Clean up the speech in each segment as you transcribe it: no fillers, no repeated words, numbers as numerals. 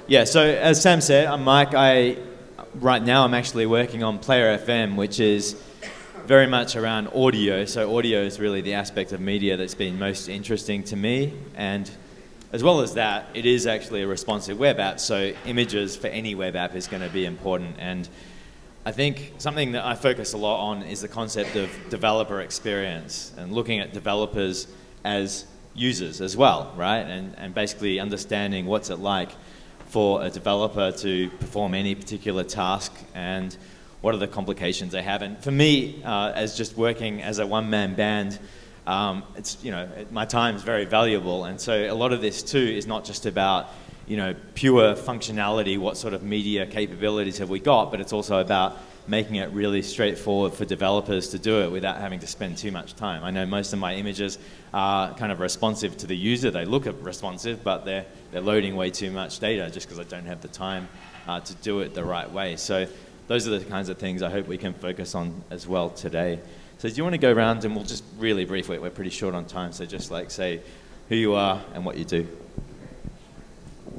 Yeah, so as Sam said, I'm Mike. Right now I'm actually working on Player FM, which is very much around audio. So audio is really the aspect of media that's been most interesting to me. And as well as that, it is actually a responsive web app. So images for any web app is going to be important. And I think something that I focus a lot on is the concept of developer experience and looking at developers as users as well, right? And basically understanding what's it like for a developer to perform any particular task and what are the complications they have. And for me, as just working as a one-man band, it's, my time is very valuable. And so a lot of this too is not just about, pure functionality, what sort of media capabilities have we got, but it's also about making it really straightforward for developers to do it without having to spend too much time. I know most of my images are kind of responsive to the user. They look responsive, but they're loading way too much data just because I don't have the time to do it the right way. So those are the kinds of things I hope we can focus on as well today. So do you want to go around and we'll just really briefly, we're pretty short on time, so just like say who you are and what you do.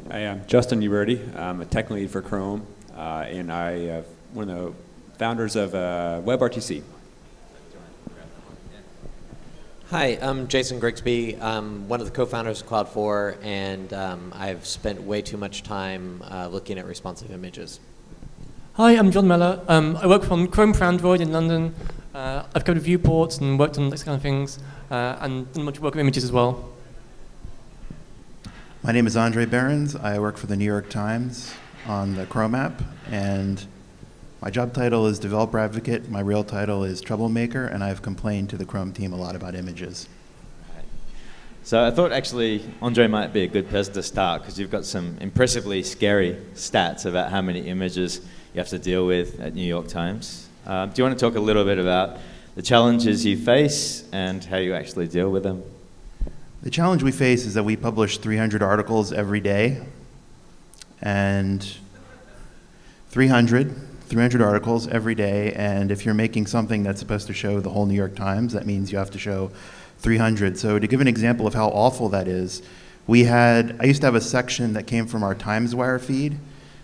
I am Justin Uberti. I'm a tech lead for Chrome, and I'm one of the founders of WebRTC. Hi, I'm Jason Grigsby. I'm one of the co-founders of Cloud4, and I've spent way too much time looking at responsive images. Hi, I'm John Mellor. I work from Chrome for Android in London. I've covered viewports and worked on these kind of things, and done much work with images as well. My name is Behrens. I work for the New York Times on the Chrome app, and my job title is developer advocate. My real title is troublemaker, and I've complained to the Chrome team a lot about images. So I thought actually Andre might be a good person to start because you've got some impressively scary stats about how many images you have to deal with at New York Times. Do you want to talk a little bit about the challenges you face and how you actually deal with them? The challenge we face is that we publish 300 articles every day, and 300 articles every day, and if you're making something that's supposed to show the whole New York Times, that means you have to show 300. So to give an example of how awful that is, I used to have a section that came from our TimesWire feed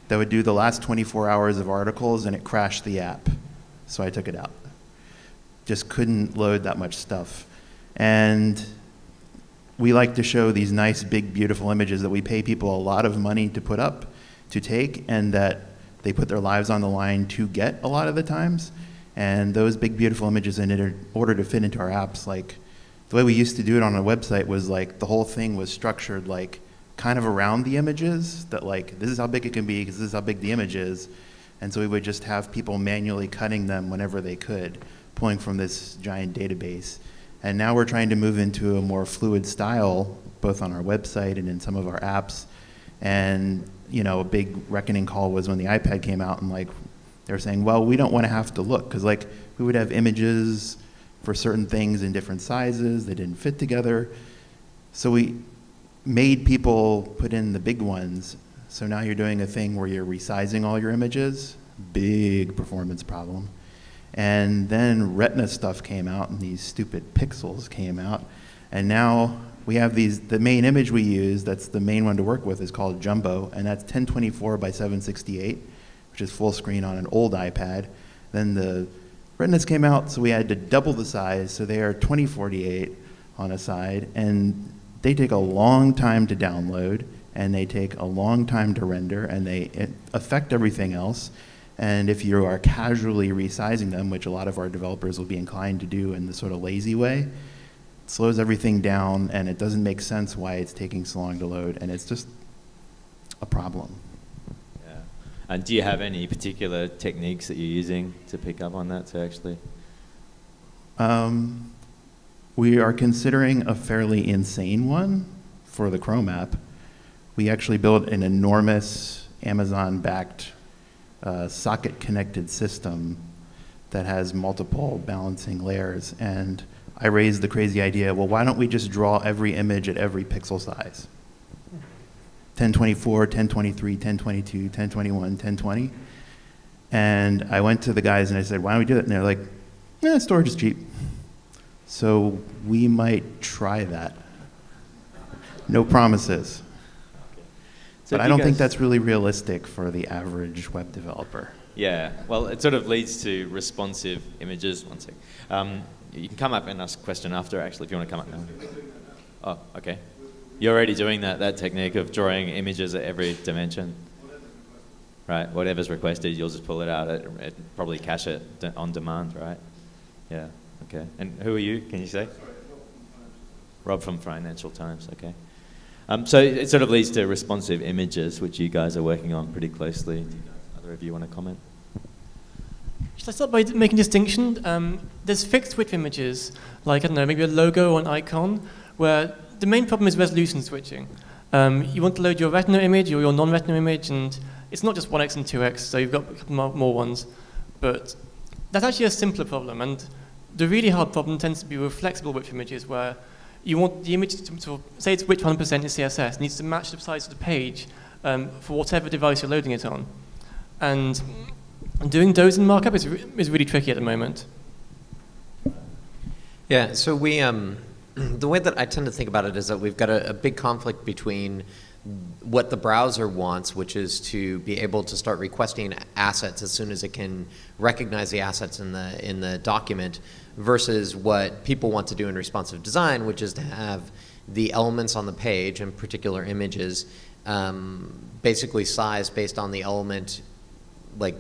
that would do the last 24 hours of articles, and it crashed the app. So I took it out. Just couldn't load that much stuff. And we like to show these nice, big, beautiful images that we pay people a lot of money to put up, to take, and that they put their lives on the line to get a lot of the times. And those big, beautiful images, in order to fit into our apps, like the way we used to do it on a website was like the whole thing was structured like kind of around the images, that like this is how big it can be because this is how big the image is. And so we would just have people manually cutting them whenever they could, pulling from this giant database. And now we're trying to move into a more fluid style, both on our website and in some of our apps. And a big reckoning call was when the iPad came out, and like they were saying, well, we don't want to have to look, because like we would have images for certain things in different sizes, they didn't fit together. So we made people put in the big ones. So now you're doing a thing where you're resizing all your images, big performance problem. And then Retina stuff came out, and these stupid pixels came out. And now we have the main image we use, that's the main one to work with, is called Jumbo, and that's 1024 by 768, which is full screen on an old iPad. Then the Retinas came out, so we had to double the size, so they are 2048 on a side, and they take a long time to download, and they take a long time to render, and they affect everything else. And if you are casually resizing them, which a lot of our developers will be inclined to do in the sort of lazy way, it slows everything down, and it doesn't make sense why it's taking so long to load, and it's just a problem. Yeah. And do you have any particular techniques that you're using to pick up on that, to actually? We are considering a fairly insane one for the Chrome app. We actually built an enormous Amazon-backed socket-connected system that has multiple balancing layers. And I raised the crazy idea, well, why don't we just draw every image at every pixel size? 1024, 1023, 1022, 1021, 1020. And I went to the guys and I said, why don't we do it? And they're like, storage is cheap. So we might try that. No promises. So But I don't think that's really realistic for the average web developer. Yeah, well, it sort of leads to responsive images. One sec. You can come up and ask a question after, actually, if you want to come up now. Oh, okay. You're already doing that technique of drawing images at every dimension. Right, whatever's requested, you'll just pull it out and probably cache it on demand, right? Yeah, okay. And who are you, can you say? Rob from Financial Times, okay. So it sort of leads to responsive images, which you guys are working on pretty closely. Either of you want to comment? Should I start by making a distinction? There's fixed width images, like, I don't know, maybe a logo or an icon, where the main problem is resolution switching. You want to load your retina image or your non-retina image, and it's not just 1x and 2x, so you've got a couple more ones. But that's actually a simpler problem, and the really hard problem tends to be with flexible width images, where you want the image to sort of, say it's width 100% in CSS, needs to match the size of the page for whatever device you're loading it on. And doing those in markup is really tricky at the moment. Yeah, so we, the way that I tend to think about it is that we've got a big conflict between what the browser wants, which is to be able to start requesting assets as soon as it can recognize the assets in the document, versus what people want to do in responsive design, which is to have the elements on the page, in particular images, basically sized based on the element, like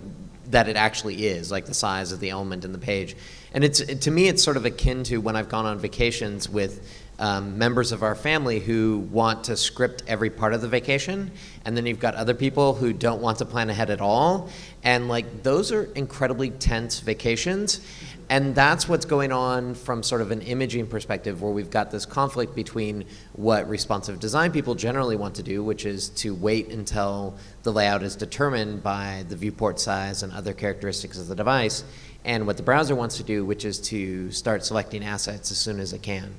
that it actually is, like the size of the element in the page. And to me, it's sort of akin to when I've gone on vacations with members of our family who want to script every part of the vacation, and then you've got other people who don't want to plan ahead at all, and like those are incredibly tense vacations. And that's what's going on from sort of an imaging perspective, where we've got this conflict between what responsive design people generally want to do, which is to wait until the layout is determined by the viewport size and other characteristics of the device, and what the browser wants to do, which is to start selecting assets as soon as it can.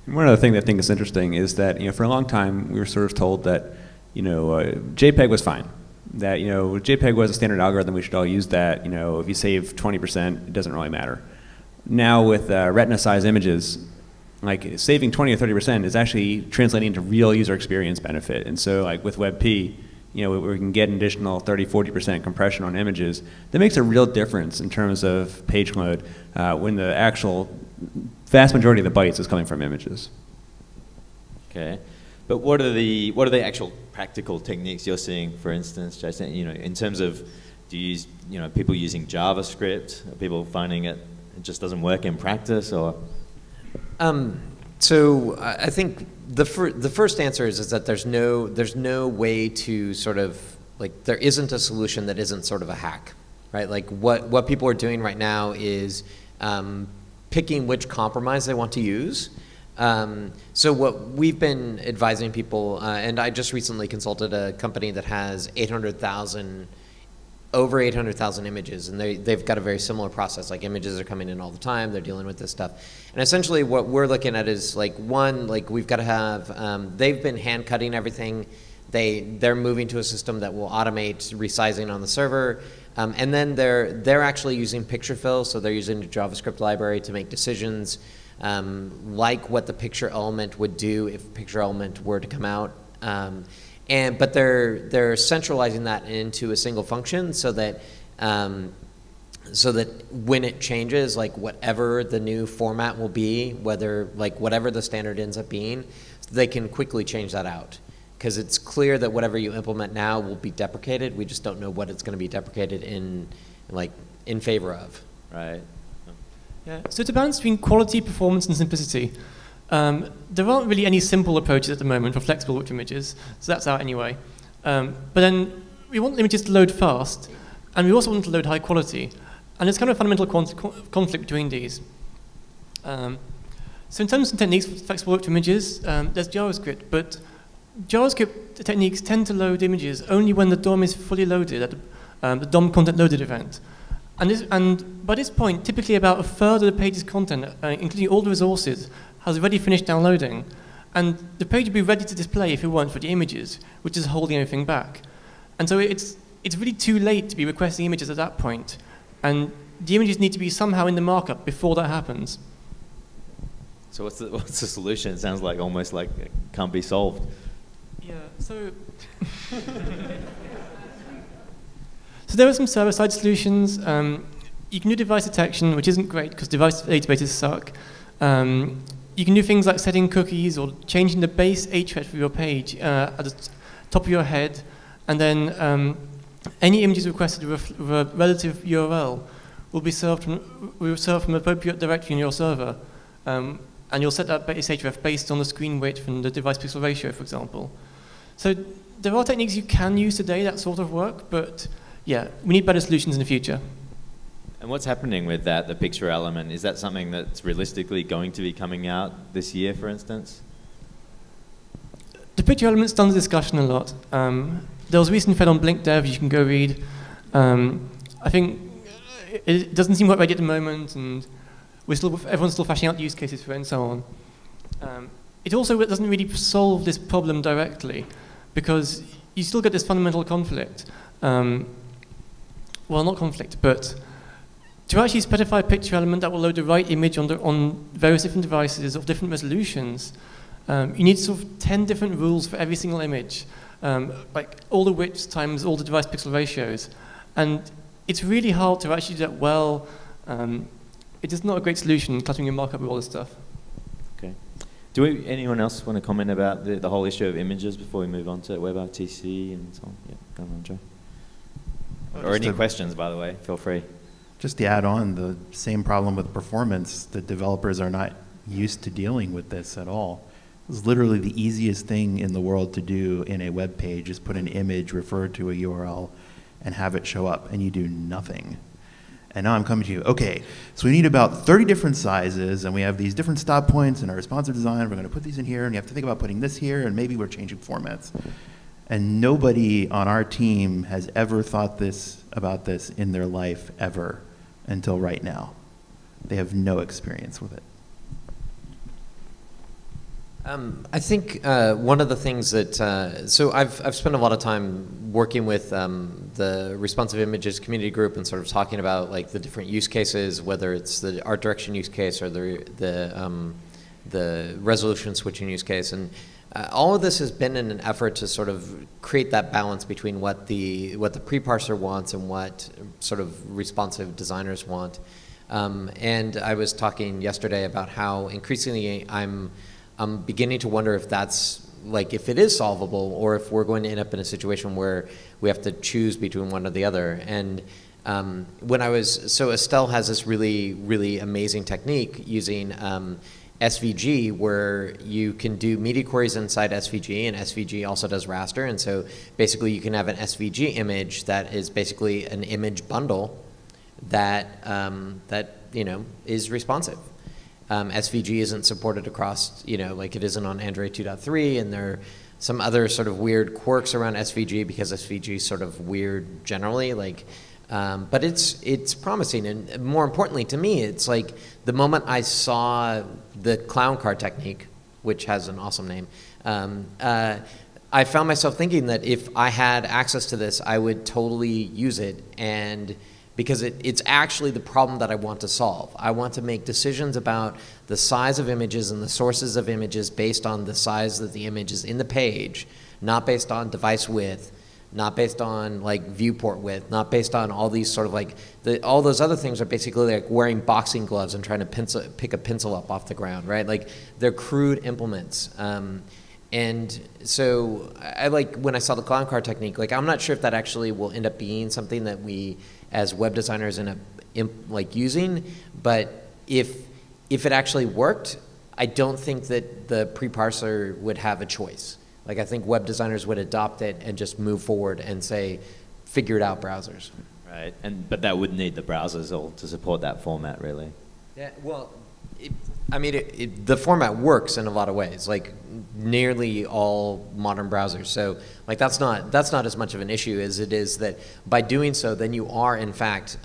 One other thing that I think is interesting is that, for a long time we were sort of told that, JPEG was fine. That, JPEG was a standard algorithm, we should all use that. If you save 20%, it doesn't really matter. Now with retina size images, like saving 20 or 30% is actually translating into real user experience benefit. And so like with WebP, we can get an additional 30–40% compression on images. That makes a real difference in terms of page load when the actual vast majority of the bytes is coming from images. Okay. But what are the actual practical techniques you're seeing, for instance, Jason, in terms of, do you use, people using JavaScript? Are people finding it just doesn't work in practice, or? So I think the first answer is that there's no way to sort of, like, there isn't a solution that isn't sort of a hack, right? Like what people are doing right now is picking which compromise they want to use. So what we've been advising people, and I just recently consulted a company that has over 800,000 images, and they've got a very similar process. Like, images are coming in all the time, they're dealing with this stuff. And essentially what we're looking at is, like, one, like, we've got to have, they've been hand cutting everything. They're moving to a system that will automate resizing on the server. And then they're actually using picture fill, so they're using the JavaScript library to make decisions like what the picture element would do if picture element were to come out. But they're centralizing that into a single function so that when it changes, like whatever the new format will be, whatever the standard ends up being, they can quickly change that out. Because it's clear that whatever you implement now will be deprecated. We just don't know what it's going to be deprecated in favor of. Right. Yeah. So it's a balance between quality, performance, and simplicity. There aren't really any simple approaches at the moment for flexible width images, so that's out anyway. But then we want images to load fast, and we also want to load high quality. And there's kind of a fundamental conflict between these. So in terms of techniques for flexible width images, there's JavaScript, but JavaScript techniques tend to load images only when the DOM is fully loaded at the DOM content loaded event. And by this point, typically about a third of the page's content, including all the resources, has already finished downloading. And the page would be ready to display if it weren't for the images, which is holding everything back. And so it's really too late to be requesting images at that point. And the images need to be somehow in the markup before that happens. So what's the solution? It sounds like almost like it can't be solved. Yeah, so there are some server-side solutions. You can do device detection, which isn't great because device databases suck. You can do things like setting cookies or changing the base href for your page at the top of your head, and then any images requested with a relative URL will be served from an appropriate directory in your server. And you'll set that base href based on the screen width and the device pixel ratio, for example. So there are techniques you can use today that sort of work, but yeah, we need better solutions in the future. And what's happening with that, the picture element? Is that something that's realistically going to be coming out this year, for instance? The picture element's done the discussion a lot. There was a recent thread on Blink Dev you can go read. I think it doesn't seem quite ready at the moment, and everyone's still flashing out use cases for it and so on. It also doesn't really solve this problem directly, because you still get this fundamental conflict. Well, not conflict, but to actually specify a picture element that will load the right image on various different devices of different resolutions, you need sort of 10 different rules for every single image, like all the widths times all the device pixel ratios. And it's really hard to actually do that well. It is not a great solution, cluttering your markup with all this stuff. Okay. Anyone else want to comment about the whole issue of images before we move on to WebRTC and so on? Yeah, go on, Joe. Or any questions, by the way, feel free. Just to add on, the same problem with performance, the developers are not used to dealing with this at all. It's literally the easiest thing in the world to do in a web page is put an image, refer to a URL, and have it show up, and you do nothing. And now I'm coming to you, okay, so we need about 30 different sizes, and we have these different stop points in our responsive design. We're going to put these in here, and you have to think about putting this here, and maybe we're changing formats. And nobody on our team has ever thought about this in their life ever until right now. They have no experience with it. I think one of the things that, so I've spent a lot of time working with the responsive images community group and sort of talking about like the different use cases, whether it's the art direction use case or the resolution switching use case. And all of this has been in an effort to sort of create that balance between what the pre-parser wants and what sort of responsive designers want. And I was talking yesterday about how increasingly I'm beginning to wonder if that's like if it is solvable or if we're going to end up in a situation where we have to choose between one or the other. And so Estelle has this really, really amazing technique using SVG where you can do media queries inside SVG, and SVG also does raster. And so basically you can have an SVG image that is basically an image bundle that is responsive. SVG isn't supported across, like it isn't on Android 2.3, and there are some other sort of weird quirks around SVG because SVG is sort of weird generally, but it's promising. And more importantly to me, it's like the moment I saw the clown car technique, which has an awesome name, I found myself thinking that if I had access to this, I would totally use it, and because it's actually the problem that I want to solve. I want to make decisions about the size of images and the sources of images based on the size that the image is in the page, not based on device width, not based on like viewport width, not based on all these sort of like, all those other things are basically like wearing boxing gloves and trying to pick a pencil up off the ground, right? Like they're crude implements. And so I like when I saw the clown car technique, like I'm not sure if that actually will end up being something that we as web designers end up like using, but if it actually worked, I don't think that the pre-parser would have a choice. Like I think web designers would adopt it and just move forward and say, figure it out, browsers. Right, but that would need the browsers all to support that format, really. Yeah, well, the format works in a lot of ways, like nearly all modern browsers. So like that's not as much of an issue as it is that by doing so, then you are in fact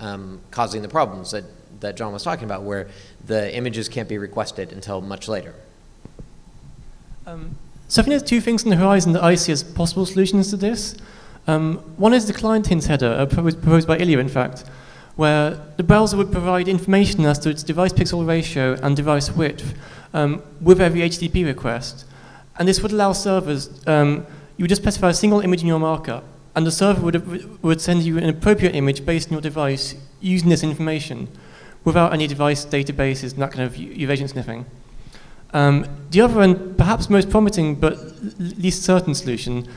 causing the problems that John was talking about, where the images can't be requested until much later. So I think there's two things on the horizon that I see as possible solutions to this. One is the client hints header, proposed by Ilya, in fact, where the browser would provide information as to its device pixel ratio and device width with every HTTP request. And this would allow servers, you would just specify a single image in your markup, and the server would send you an appropriate image based on your device using this information without any device databases and that kind of evasion sniffing. The other and perhaps most promising but least certain solution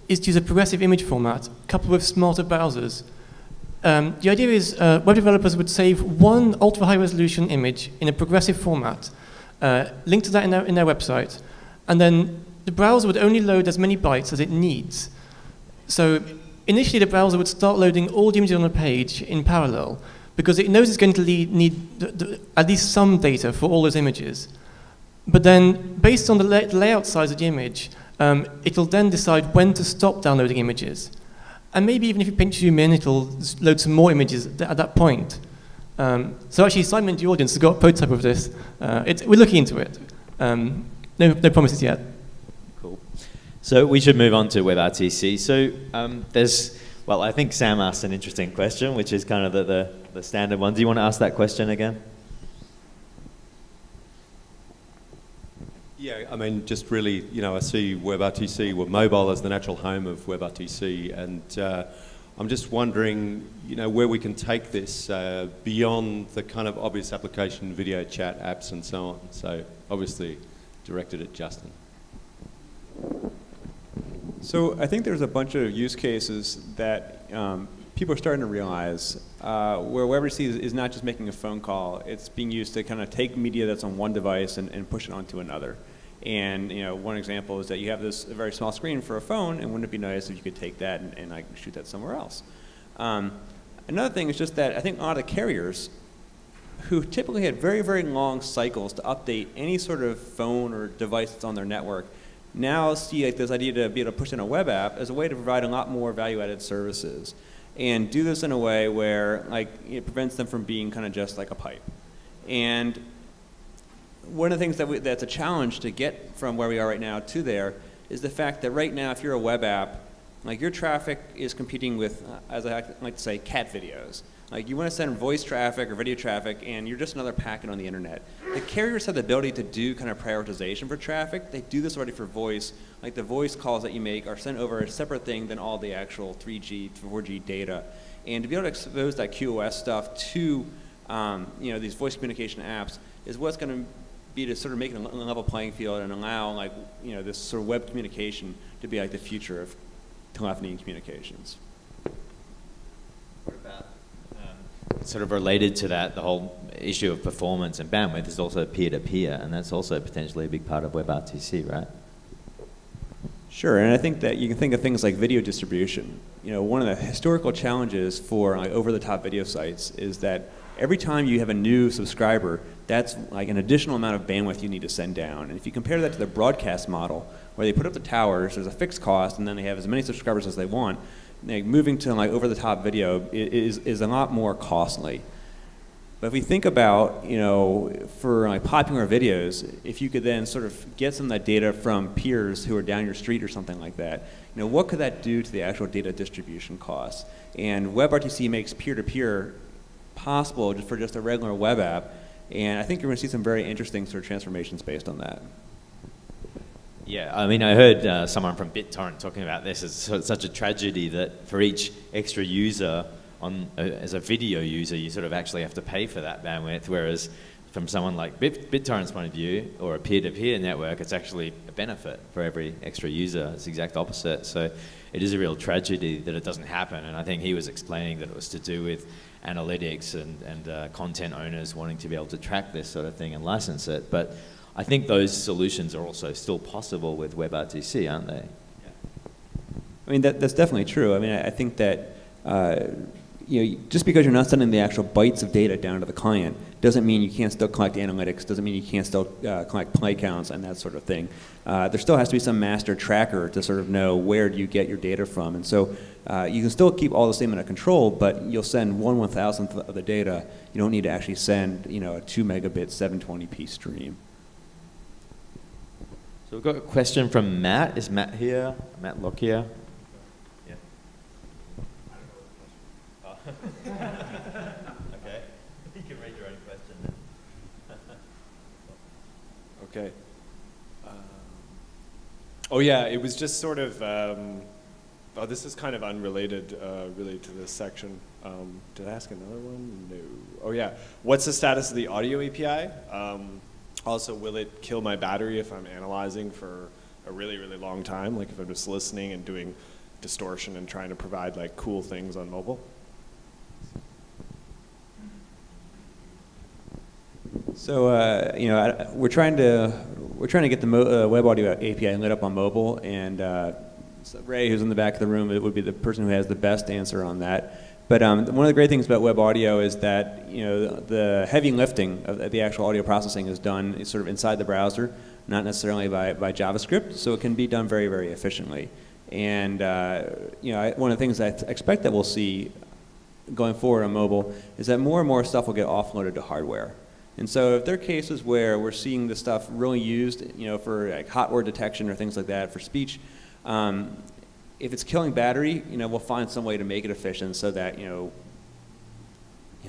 is to use a progressive image format coupled with smarter browsers. The idea is web developers would save one ultra-high resolution image in a progressive format, link to that in their website, and then the browser would only load as many bytes as it needs. So initially the browser would start loading all the images on the page in parallel because it knows it's going to need at least some data for all those images. But then, based on the layout size of the image, it'll then decide when to stop downloading images. And maybe even if you pinch zoom in, it'll load some more images at that point. So actually, Simon in the audience has got a prototype of this. We're looking into it. No promises yet. Cool. So we should move on to WebRTC. So well, I think Sam asked an interesting question, which is kind of the standard one. Do you want to ask that question again? Yeah, I mean, just really, I see WebRTC, mobile as the natural home of WebRTC, and I'm just wondering, where we can take this beyond the kind of obvious application, video chat apps and so on. So obviously directed at Justin. So I think there's a bunch of use cases that people are starting to realize where WebRTC is not just making a phone call, it's being used to kind of take media that's on one device and push it onto another. And one example is that you have this very small screen for a phone, and wouldn't it be nice if you could take that and like shoot that somewhere else? Another thing is just that I think a lot of the carriers who typically had very, very long cycles to update any sort of phone or device that's on their network now see like this idea to be able to push in a web app as a way to provide a lot more value-added services and do this in a way where like it prevents them from being kind of just like a pipe. And one of the things that's a challenge to get from where we are right now to there is the fact that right now if you're a web app, like your traffic is competing with, as I like to say, cat videos. Like you want to send voice traffic or video traffic and you're just another packet on the internet. The carriers have the ability to do kind of prioritization for traffic. They do this already for voice. Like the voice calls that you make are sent over a separate thing than all the actual 3G, 4G data. And to be able to expose that QoS stuff to these voice communication apps is what's going to be to sort of make it a level playing field and allow like this sort of web communication to be like the future of telephony and communications. What about sort of related to that, the whole issue of performance and bandwidth is also peer-to-peer, and that's also potentially a big part of WebRTC, right? Sure, and I think that you can think of things like video distribution. One of the historical challenges for like over-the-top video sites is that every time you have a new subscriber, that's like an additional amount of bandwidth you need to send down. And if you compare that to the broadcast model, where they put up the towers, there's a fixed cost, and then they have as many subscribers as they want, like moving to like over-the-top video is a lot more costly. But if we think about, for like popular videos, if you could then sort of get some of that data from peers who are down your street or something like that, what could that do to the actual data distribution costs? And WebRTC makes peer-to-peer possible for just a regular web app, and I think you're going to see some very interesting sort of transformations based on that. Yeah, I mean, I heard someone from BitTorrent talking about this as such a tragedy that for each extra user as a video user, you sort of actually have to pay for that bandwidth, whereas from someone like BitTorrent's point of view, or a peer-to-peer network, it's actually a benefit for every extra user. It's the exact opposite. So it is a real tragedy that it doesn't happen, and I think he was explaining that it was to do with analytics and content owners wanting to be able to track this sort of thing and license it. But I think those solutions are also still possible with WebRTC, aren't they? Yeah. I mean, that's definitely true. I mean, I think that just because you're not sending the actual bytes of data down to the client doesn't mean you can't still collect analytics, doesn't mean you can't still collect play counts and that sort of thing. There still has to be some master tracker to sort of know where do you get your data from. And so you can still keep all the same under control, but you'll send 1/1000th of the data. You don't need to actually send a 2 megabit 720p stream. So we've got a question from Matt. Is Matt here? Matt Lockyer? Yeah. Okay. Oh yeah, it was just sort of, oh, this is kind of unrelated really to this section. Did I ask another one? No. Oh yeah, what's the status of the audio API? Also, will it kill my battery if I'm analyzing for a really, really long time? Like if I'm just listening and doing distortion and trying to provide like cool things on mobile? So you know, we're trying to get the web audio API lit up on mobile, and so Ray, who's in the back of the room, it would be the person who has the best answer on that. But one of the great things about web audio is that, you know, the heavy lifting of the actual audio processing is done sort of inside the browser, not necessarily by JavaScript, so it can be done very, very efficiently. And you know, one of the things I expect that we'll see going forward on mobile is that more and more stuff will get offloaded to hardware. And so if there are cases where we're seeing this stuff really used, you know, for like hot word detection or things like that for speech, if it's killing battery, you know, we'll find some way to make it efficient so that, you know,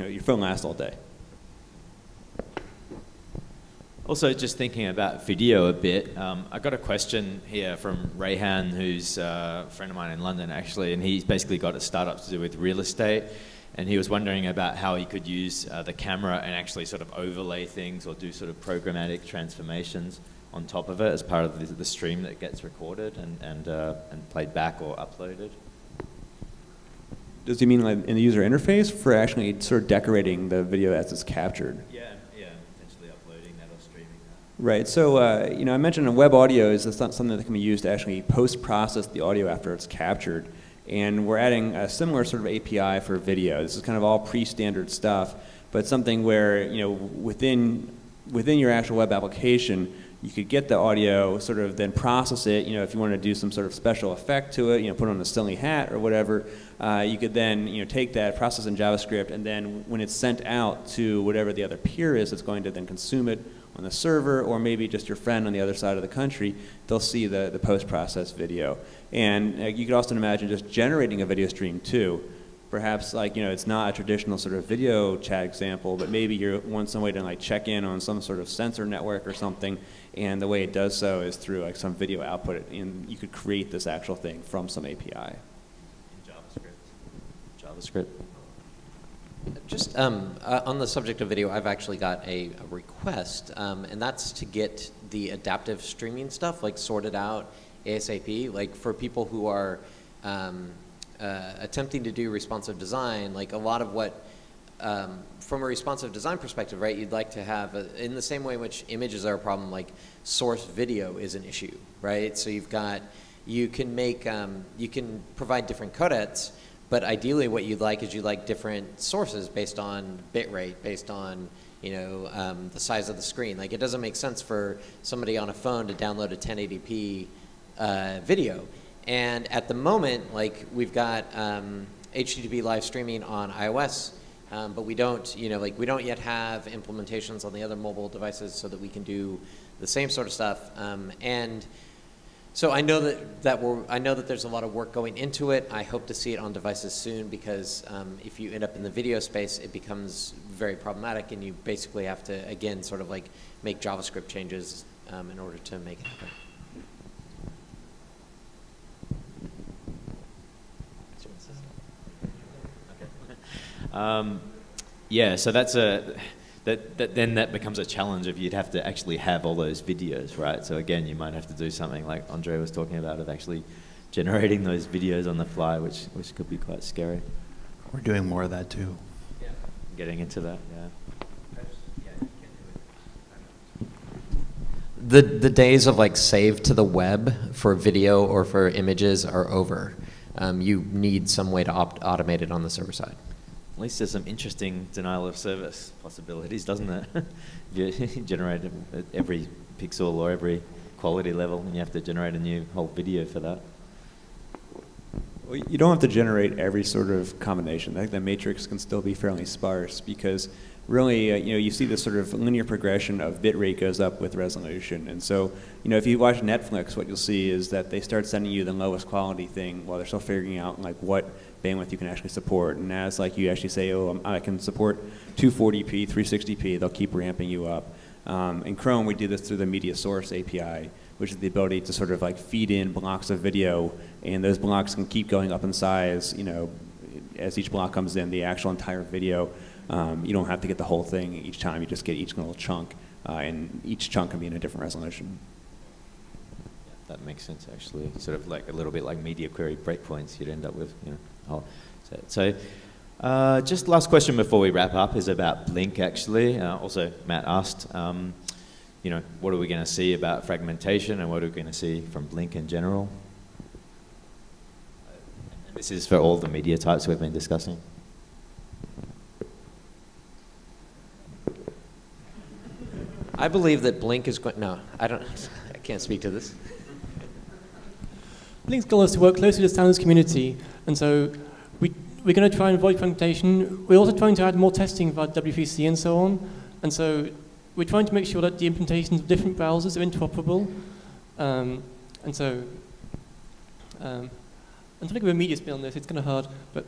your phone lasts all day. Also, just thinking about video a bit, I got a question here from Rayhan, who's a friend of mine in London, actually, and he's basically got a startup to do with real estate, and he was wondering about how he could use the camera and actually sort of overlay things or do sort of programmatic transformations on top of it as part of the stream that gets recorded and played back or uploaded. Does he mean like in the user interface for actually sort of decorating the video as it's captured? Yeah, potentially uploading that or streaming that. Right. So you know, I mentioned web audio is something that can be used to actually post-process the audio after it's captured, and we're adding a similar sort of API for video. This is kind of all pre-standard stuff, but something where, you know, within your actual web application, you could get the audio, sort of then process it. You know, if you want to do some sort of special effect to it, you know, put on a silly hat or whatever, you could then, you know, take that, process in JavaScript, and then when it's sent out to whatever the other peer is that's going to then consume it on the server, or maybe just your friend on the other side of the country, they'll see the post-processed video. And you could also imagine just generating a video stream too. Perhaps, like, you know, it's not a traditional sort of video chat example, but maybe you want some way to like check in on some sort of sensor network or something, and the way it does so is through like some video output, and you could create this actual thing from some API. In JavaScript. Just on the subject of video, I've actually got a request, and that's to get the adaptive streaming stuff like sorted out ASAP, like for people who are attempting to do responsive design. Like a lot of what, from a responsive design perspective, right, you'd like to have, in the same way in which images are a problem, like source video is an issue, right? So you've got, you can make, you can provide different codecs, but ideally what you'd like is you'd like different sources based on bit rate, based on, you know, the size of the screen. Like it doesn't make sense for somebody on a phone to download a 1080p video. And at the moment, like we've got HTTP live streaming on iOS, but we don't, you know, like we don't yet have implementations on the other mobile devices so that we can do the same sort of stuff. And so I know that there's a lot of work going into it. I hope to see it on devices soon, because if you end up in the video space, it becomes very problematic, and you basically have to, again, sort of like make JavaScript changes in order to make it happen. Yeah, so that's then that becomes a challenge if you'd have to actually have all those videos, right? So again, you might have to do something like Andre was talking about, of actually generating those videos on the fly, which could be quite scary. We're doing more of that too. Yeah, getting into that, yeah. The days of like save to the web for video or for images are over. You need some way to automate it on the server side. At least there's some interesting denial of service possibilities, doesn't it? You generate every pixel or every quality level, and you have to generate a new whole video for that. Well, you don't have to generate every sort of combination. I think the matrix can still be fairly sparse, because really, you know, you see this sort of linear progression of bit rate goes up with resolution. And so, you know, if you watch Netflix, what you'll see is that they start sending you the lowest quality thing while they're still figuring out like what bandwidth you can actually support. And as like you actually say, oh, I can support 240p, 360p, they'll keep ramping you up. In Chrome, we do this through the media source API, which is the ability to sort of like feed in blocks of video, and those blocks can keep going up in size, you know, as each block comes in, the actual entire video. You don't have to get the whole thing each time, you just get each little chunk, and each chunk can be in a different resolution. That makes sense, actually. Sort of like a little bit like media query breakpoints, you'd end up with, you know, a whole set. So just last question before we wrap up is about Blink, actually. Also, Matt asked, you know, what are we going to see about fragmentation and what are we going to see from Blink in general? This is for all the media types we've been discussing. I believe that Blink is going, no, I can't speak to this. Blink's goal is to work closely with the standards community, and so we're going to try and avoid fragmentation. We're also trying to add more testing via WebRTC and so on, and so we're trying to make sure that the implementations of different browsers are interoperable, and so I'm trying to give a media spin on this. It's kind of hard, but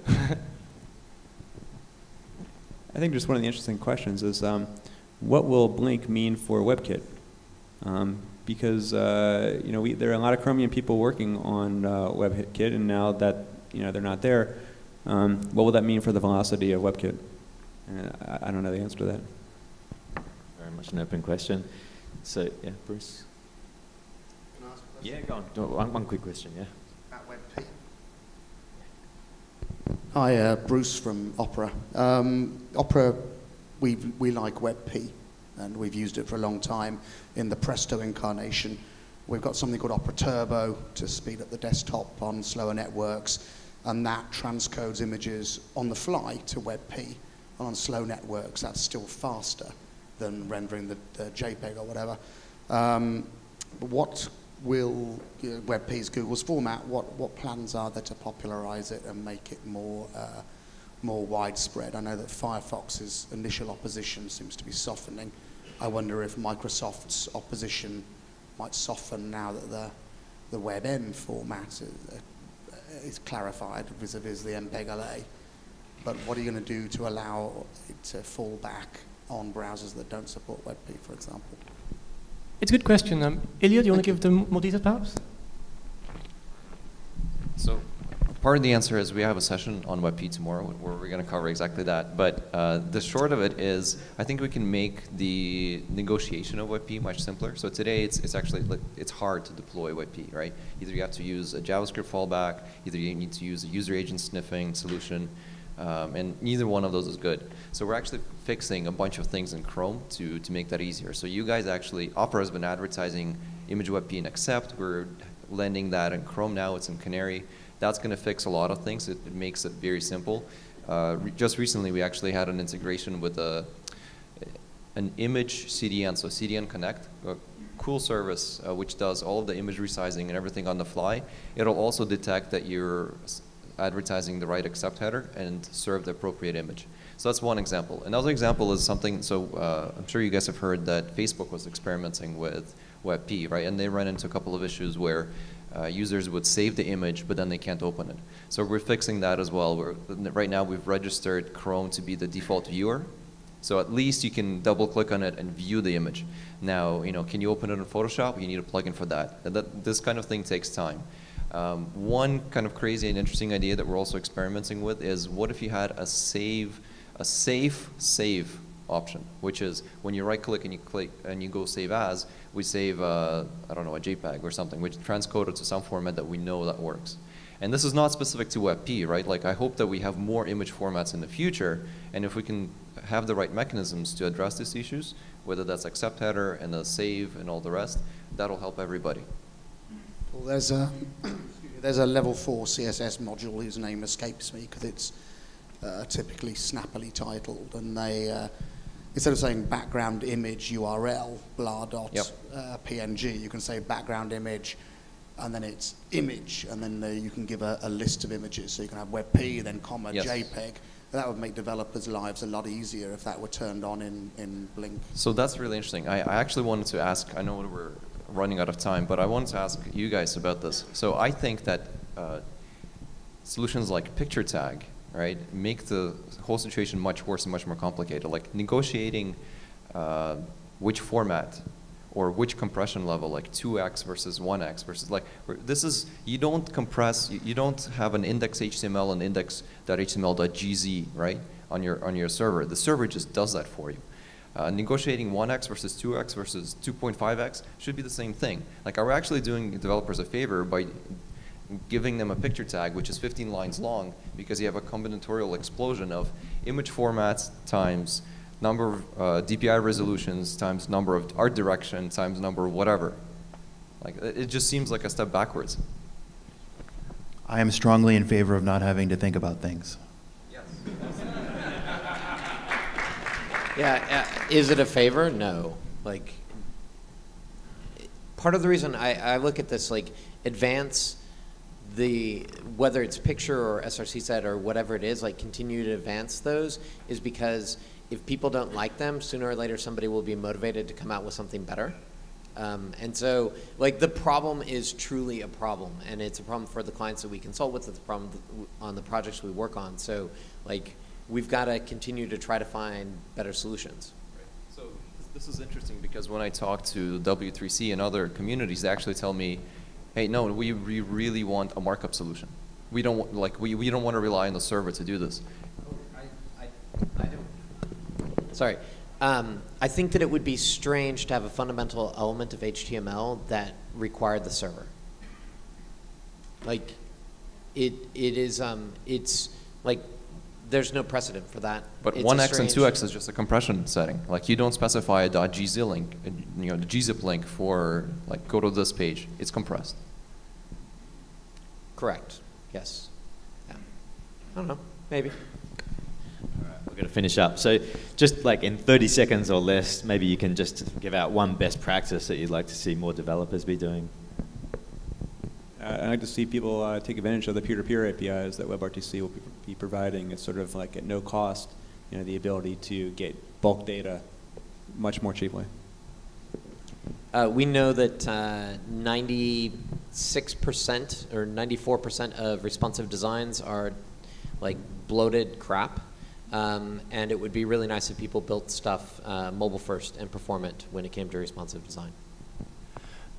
I think just one of the interesting questions is what will Blink mean for WebKit? Because you know, there are a lot of Chromium people working on WebKit, and now that, you know, they're not there, what will that mean for the velocity of WebKit? I don't know the answer to that. Very much an open question. So yeah, Bruce. Can I ask a question? Yeah, go on. One quick question. Yeah. About WebP. Hi, Bruce from Opera. Opera, we like WebP, and we've used it for a long time in the Presto incarnation. We've got something called Opera Turbo to speed up the desktop on slower networks, and that transcodes images on the fly to WebP. And on slow networks, that's still faster than rendering the JPEG or whatever. What will, WebP is Google's format, what plans are there to popularize it and make it more widespread? I know that Firefox's initial opposition seems to be softening. I wonder if Microsoft's opposition might soften now that the WebM format is clarified vis-a-vis the MPEG-LA. But what are you going to do to allow it to fall back on browsers that don't support WebP, for example? it's a good question. Ilya, do you want to give them more details, perhaps? So part of the answer is we have a session on WebP tomorrow where we're going to cover exactly that. But the short of it is I think we can make the negotiation of WebP much simpler. So today it's actually it's hard to deploy WebP, right? Either you have to use a JavaScript fallback, either you need to use a user agent sniffing solution, and neither one of those is good. So we're actually fixing a bunch of things in Chrome to make that easier. So you guys actually, Opera has been advertising image WebP in Accept. We're lending that in Chrome now. It's in Canary. That's going to fix a lot of things. It makes it very simple. Just recently, we actually had an integration with an image CDN, so CDN Connect, a cool service which does all of the image resizing and everything on the fly. It'll also detect that you're advertising the right accept header and serve the appropriate image. So that's one example. Another example is something, so I'm sure you guys have heard that Facebook was experimenting with WebP, right? And they ran into a couple of issues where users would save the image, but then they can't open it. So we're fixing that as well. Right now we've registered Chrome to be the default viewer. So at least you can double click on it and view the image. Now, can you open it in Photoshop? You need a plugin for that. This kind of thing takes time. One kind of crazy and interesting idea that we're also experimenting with is what if you had a safe save option, which is when you right click and you go save as, we save I don't know, a JPEG or something, which transcoded to some format that we know that works. And this is not specific to WebP, right? Like I hope that we have more image formats in the future, and if we can have the right mechanisms to address these issues, whether that's accept header and the save and all the rest, that'll help everybody. Well, there's a level 4 CSS module whose name escapes me because it's typically snappily titled, and they instead of saying background image URL blah dot PNG, you can say background image, and then it's image, and then you can give a list of images. So you can have WebP, then comma JPEG. That would make developers' lives a lot easier if that were turned on in Blink. So that's really interesting. I actually wanted to ask, I know we're running out of time, but I wanted to ask you guys about this. So I think that solutions like picture tag, right, make the whole situation much worse and much more complicated. Like negotiating which format or which compression level, like 2x versus 1x versus like, this is, you don't compress, you don't have an index HTML and index.html.gz, right, on your server. The server just does that for you. Negotiating 1x versus 2x versus 2.5x should be the same thing. Like, are we actually doing developers a favor by giving them a picture tag which is 15 lines long because you have a combinatorial explosion of image formats times number of DPI resolutions times number of art direction times number of whatever. Like, it just seems like a step backwards. I am strongly in favor of not having to think about things. Yes. Yeah, is it a favor? No. Like, part of the reason I look at this, like, advance whether it's picture or SRC set or whatever it is, like, continue to advance those, is because if people don't like them, sooner or later somebody will be motivated to come out with something better. And so, like, the problem is truly a problem, and it's a problem for the clients that we consult with, it's a problem on the projects we work on. So, like, we've got to continue to try to find better solutions. Right. So this is interesting because when I talk to W3C and other communities, they actually tell me, hey, no, we really want a markup solution. We don't we don't want to rely on the server to do this. I don't. Sorry. I think that it would be strange to have a fundamental element of HTML that required the server. Like, it's like, there's no precedent for that. But 1x and 2x is just a compression setting. Like, you don't specify a .gz link, the gzip link for, like, go to this page. It's compressed. Correct. Yes. Yeah. I don't know. Maybe. We're going to finish up. So just like in 30 seconds or less, maybe you can just give out one best practice that you'd like to see more developers be doing. I'd like to see people take advantage of the peer-to-peer APIs that WebRTC will be providing. It's sort of like at no cost, the ability to get bulk data much more cheaply. We know that 96% or 94% of responsive designs are like bloated crap. And it would be really nice if people built stuff mobile first and performant when it came to responsive design.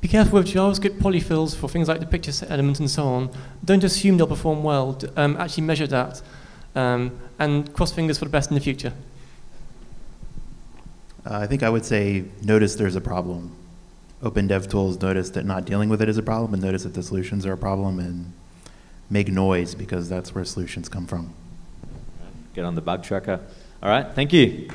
Be careful with JavaScript polyfills for things like the picture set element and so on. Don't assume they'll perform well. Actually measure that. And cross fingers for the best in the future. I think I would say notice there's a problem. Open DevTools, notice that not dealing with it is a problem, and notice that the solutions are a problem, and make noise, because that's where solutions come from. Get on the bug tracker. All right, thank you.